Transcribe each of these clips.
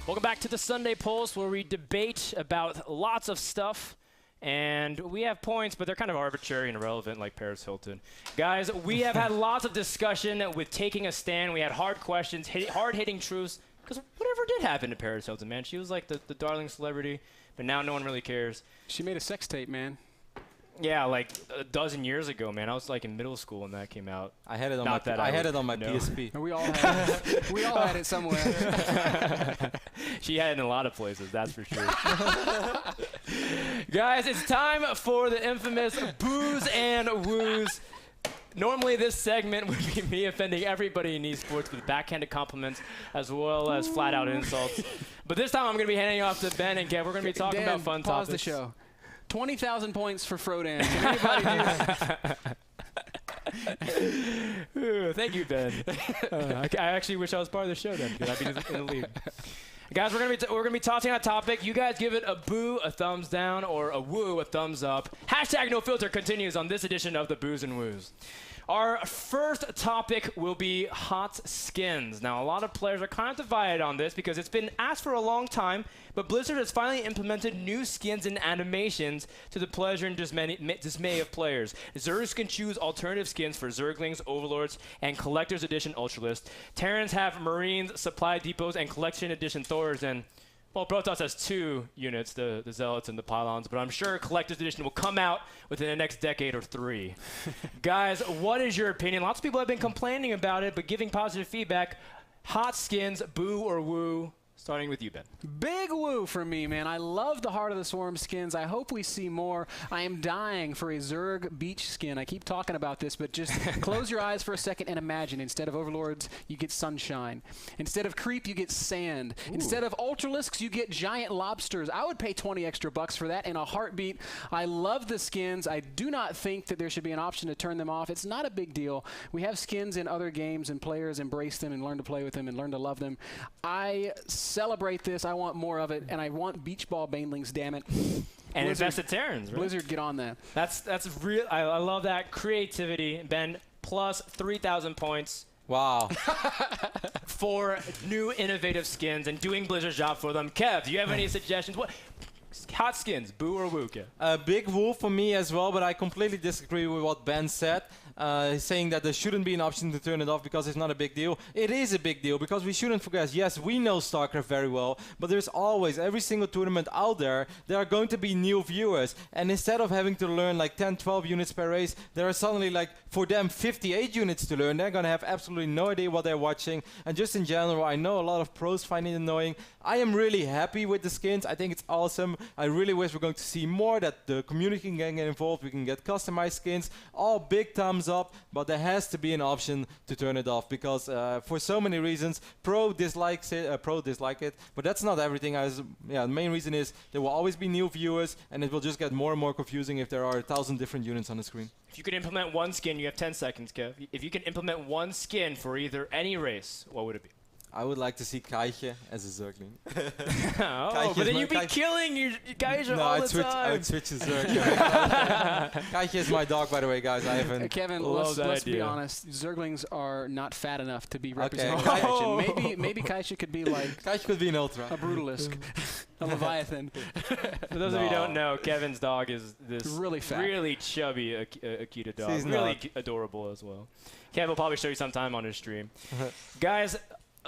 Welcome back to the Sunday Pulse, where we debate about lots of stuff. And we have points, but they're kind of arbitrary and irrelevant, like Paris Hilton. Guys, we have had lots of discussion with taking a stand. We had hard questions, hard-hitting truths. Because whatever did happen to Paris Hilton, man? She was like the darling celebrity, but now no one really cares. She made a sex tape, man. Yeah, like a dozen years ago, man. I was like in middle school when that came out. I had it on my PSP. We all had it. We all had it somewhere. She had it in a lot of places, that's for sure. Guys, it's time for the infamous Boos and Woos. Normally, this segment would be me offending everybody in esports with backhanded compliments as well as flat-out insults. But this time, I'm going to be handing off to Ben and Kev. We're going to be talking about fun topics. Pause the show. 20,000 points for FROTAM. Can anybody do that? Thank you, Ben. I actually wish I was part of the show then, because I'd be in the lead. Guys, we're gonna be tossing on a topic. You guys give it a boo, a thumbs down, or a woo, a thumbs up. Hashtag no filter continues on this edition of the Boos and Woos. Our first topic will be hot skins. Now, a lot of players are kind of divided on this because it's been asked for a long time, but Blizzard has finally implemented new skins and animations to the pleasure and dismay of players. Zergs can choose alternative skins for Zerglings, Overlords, and Collector's Edition Ultralists. Terrans have Marines, Supply Depots, and Collection Edition Thors, and well, Protoss has 2 units, the Zealots and the Pylons, but I'm sure Collector's Edition will come out within the next decade or 3. Guys, what is your opinion? Lots of people have been complaining about it, but giving positive feedback. Hot skins, boo or woo? Starting with you, Ben. Big woo for me, man. I love the Heart of the Swarm skins. I hope we see more. I am dying for a Zerg beach skin. I keep talking about this, but just close your eyes for a second and imagine. Instead of Overlords, you get sunshine. Instead of Creep, you get sand. Ooh. Instead of Ultralisks, you get giant lobsters. I would pay 20 extra bucks for that in a heartbeat. I love the skins. I do not think that there should be an option to turn them off. It's not a big deal. We have skins in other games, and players embrace them and learn to play with them and learn to love them. I celebrate this. I want more of it, and I want beach ball banelings, damn it. And invested Terrans, right? Blizzard, get on that. That's real. I love that creativity. Ben, plus 3,000 points. Wow. For new innovative skins and doing Blizzard's job for them. Kev, do you have any suggestions? What hot skins, boo or woo, Kev? A big woo for me as well, but I completely disagree with what Ben said. Saying that there shouldn't be an option to turn it off because it's not a big deal. It is a big deal because we shouldn't forget, yes, we know StarCraft very well, but there's always, every single tournament out there, there are going to be new viewers. And instead of having to learn like 10, 12 units per race, there are suddenly like, for them, 58 units to learn. They're going to have absolutely no idea what they're watching. And just in general, I know a lot of pros find it annoying. I am really happy with the skins. I think it's awesome. I really wish we're going to see more, that the community can get involved. We can get customized skins. All big thumbs up, but there has to be an option to turn it off because for so many reasons, pro dislike it, but that's not everything. The main reason is there will always be new viewers, and it will just get more and more confusing if there are 1,000 different units on the screen. If you could implement one skin, you have 10 seconds, Kev. If you can implement one skin for either any race, what would it be? I would like to see Kaiche as a Zergling. Oh, but then you'd be killing your guys all the time. I would switch to Zerg. Kaiche is my dog, by the way, guys. I haven't. Kevin, let's be honest. Zerglings are not fat enough to be represented by Kaiche. Maybe Kaiche could be like... Kaiche could be an Ultra. A Brutalisk. A Leviathan. For those of you who don't know, Kevin's dog is this really fat, really chubby Akita dog. He's really adorable as well. Kevin will probably show you sometime on his stream. Guys,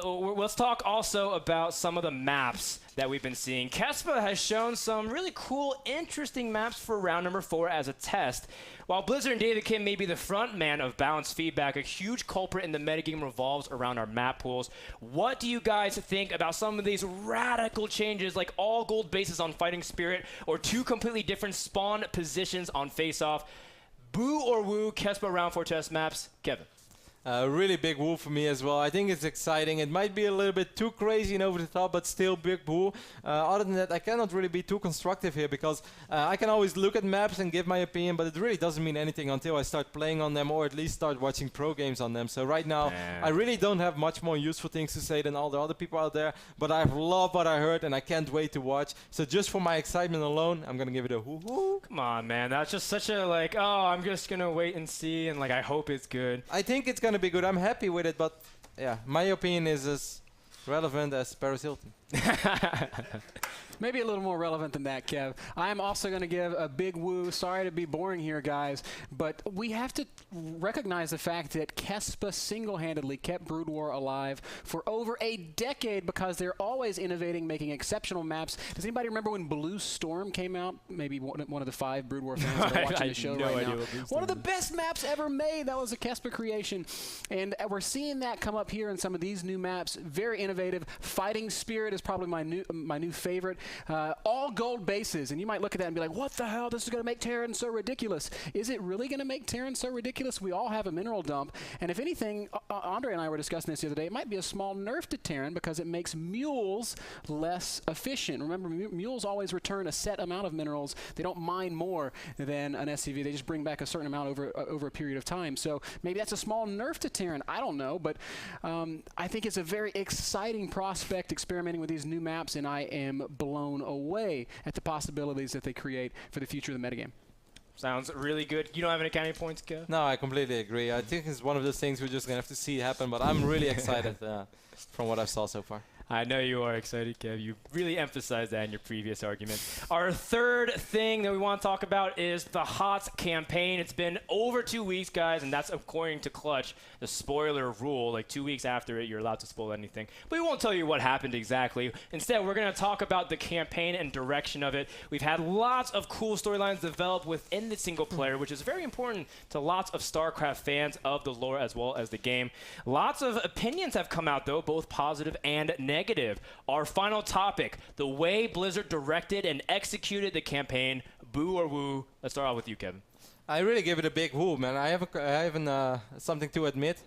let's talk also about some of the maps that we've been seeing. Kespa has shown some really cool, interesting maps for round number 4 as a test. While Blizzard and David Kim may be the front man of balanced feedback, a huge culprit in the metagame revolves around our map pools. What do you guys think about some of these radical changes, like all gold bases on Fighting Spirit or 2 completely different spawn positions on Face-Off? Boo or woo, Kespa round 4 test maps? Kevin. Really big woo for me as well. I think it's exciting. It might be a little bit too crazy and over the top, but still big woo. Other than that, I cannot really be too constructive here because I can always look at maps and give my opinion, but it really doesn't mean anything until I start playing on them or at least start watching pro games on them. So right now, I really don't have much more useful things to say than all the other people out there, but I've loved what I heard and I can't wait to watch. So just for my excitement alone, I'm going to give it a woo-hoo. Come on, man. That's just such a like, oh, I'm just going to wait and see and like I hope it's good. I think it's going to be good. I'm happy with it, but yeah, my opinion is as relevant as Paris Hilton. Maybe a little more relevant than that, Kev. I'm also going to give a big woo. Sorry to be boring here, guys, but we have to recognize the fact that Kespa single-handedly kept Brood War alive for over a decade because they're always innovating, making exceptional maps. Does anybody remember when Blue Storm came out? Maybe one of the 5 Brood War fans that are watching the show right now. One of the best maps ever made. That was a Kespa creation. And we're seeing that come up here in some of these new maps. Very innovative. Fighting Spirit is probably my new favorite. All gold bases, and you might look at that and be like, what the hell? This is going to make Terran so ridiculous. Is it really going to make Terran so ridiculous? We all have a mineral dump, and if anything, Andre and I were discussing this the other day, it might be a small nerf to Terran because it makes mules less efficient. Remember, mules always return a set amount of minerals. They don't mine more than an SCV. They just bring back a certain amount over a period of time. So maybe that's a small nerf to Terran. I don't know, but I think it's a very exciting prospect experimenting with these new maps, and I am blown away at the possibilities that they create for the future of the metagame. Sounds really good. You don't have any county points, Kev? No, I completely agree. I think it's one of those things we're just going to have to see happen, but I'm really excited from what I saw so far. I know you are excited, Kev. You really emphasized that in your previous argument. Our third thing that we want to talk about is the HOTS campaign. It's been over 2 weeks, guys, and that's according to Clutch, the spoiler rule. Like 2 weeks after it, you're allowed to spoil anything. But we won't tell you what happened exactly. Instead, we're going to talk about the campaign and direction of it. We've had lots of cool storylines develop within the single player, which is very important to lots of StarCraft fans of the lore as well as the game. Lots of opinions have come out, though, both positive and negative. Our final topic, the way Blizzard directed and executed the campaign. Boo or woo? Let's start off with you, Kevin. I really give it a big woo, man. I haven't something to admit.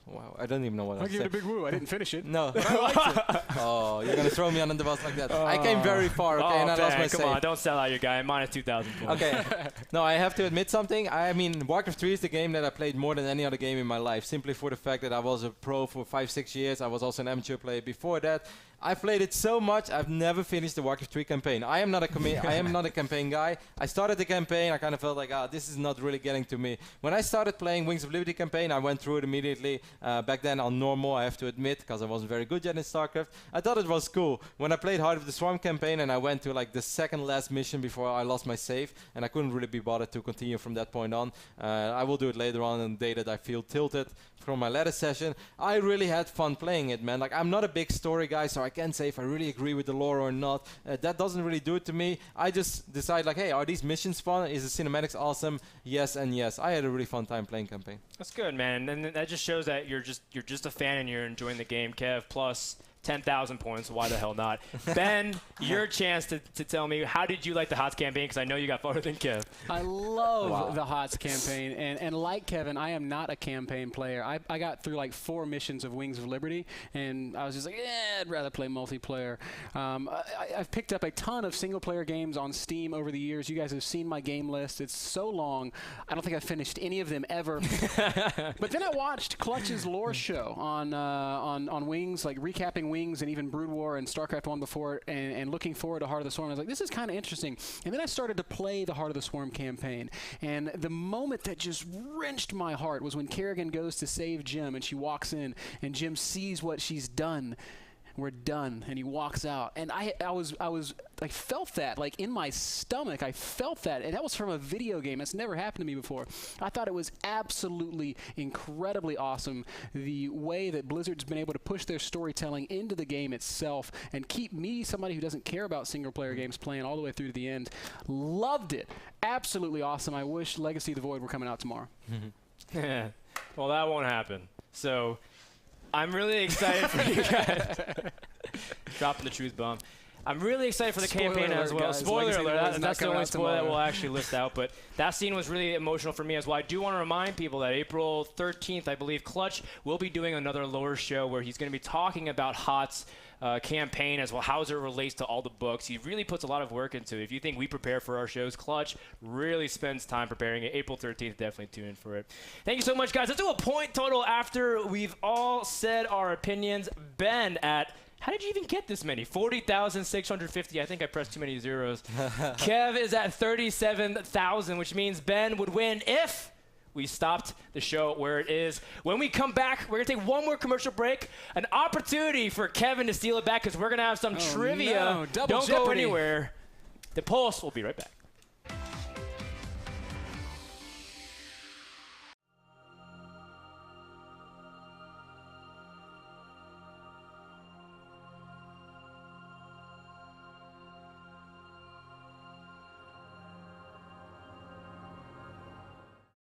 Wow, I don't even know what I give it a big woo. I didn't finish it. No. I liked it. Oh, you're going to throw me under the bus like that. I came very far, okay, and I lost my save. Come on, don't sell out your guy. Minus 2,000 points. Okay. No, I have to admit something. I mean, Warcraft 3 is the game that I played more than any other game in my life, simply for the fact that I was a pro for 5-6 years. I was also an amateur player before that. I played it so much, I've never finished the Warcraft 3 campaign. I am not a campaign guy. I started the campaign, I kind of felt like, this is not really getting to me. When I started playing Wings of Liberty campaign, I went through it immediately. Back then on normal, I have to admit, because I wasn't very good yet in StarCraft. I thought it was cool. When I played Heart of the Swarm campaign and I went to like the second last mission before I lost my save, and I couldn't really be bothered to continue from that point on. I will do it later on the day that I feel tilted from my latest session. I really had fun playing it, man. Like, I'm not a big story guy, so I can't say if I really agree with the lore or not. That doesn't really do it to me. I just decide like, hey, are these missions fun? Is the cinematics awesome? Yes and yes. I had a really fun time playing campaign. That's good, man. And that just shows that you're just a fan and you're enjoying the game. Kev, plus 10,000 points. Why the hell not? Ben, your chance to tell me, how did you like the HOTS campaign? Because I know you got farther than Kev. I love the HOTS campaign. And like Kevin, I am not a campaign player. I got through like 4 missions of Wings of Liberty, and I was just like, I'd rather play multiplayer. I've picked up a ton of single-player games on Steam over the years. You guys have seen my game list. It's so long. I don't think I've finished any of them ever. But then I watched Clutch's lore show on Wings, like recapping Wings and even Brood War and StarCraft 1 before it, and looking forward to Heart of the Swarm. I was like, this is kind of interesting. And then I started to play the Heart of the Swarm campaign. And the moment that just wrenched my heart was when Kerrigan goes to save Jim, and she walks in, and Jim sees what she's done. We're done, and he walks out, and I felt that like in my stomach. I felt that, and that was from a video game. That's never happened to me before. I thought it was absolutely incredibly awesome the way that Blizzard's been able to push their storytelling into the game itself and keep me, somebody who doesn't care about single-player games, playing all the way through to the end. Loved it. Absolutely awesome. I wish Legacy of the Void were coming out tomorrow. Well, that won't happen. So I'm really excited for you guys. Dropping the truth bomb. I'm really excited for the campaign as well. Guys. Spoiler alert, that's the only spoiler that tomorrow. we'll actually list out. But that scene was really emotional for me as well. I do want to remind people that April 13th, I believe, Clutch will be doing another lore show where he's going to be talking about HOTS campaign as well, how it relates to all the books. He really puts a lot of work into it. If you think we prepare for our shows, Clutch really spends time preparing it. April 13th, definitely tune in for it. Thank you so much, guys. Let's do a point total after we've all said our opinions. Ben at... How did you even get this many? 40,650. I think I pressed too many zeros. Kev is at 37,000, which means Ben would win if we stopped the show where it is. When we come back, we're going to take one more commercial break. An opportunity for Kevin to steal it back because we're going to have some trivia. No. Double Don't go Jeopardy. anywhere. The Pulse will be right back.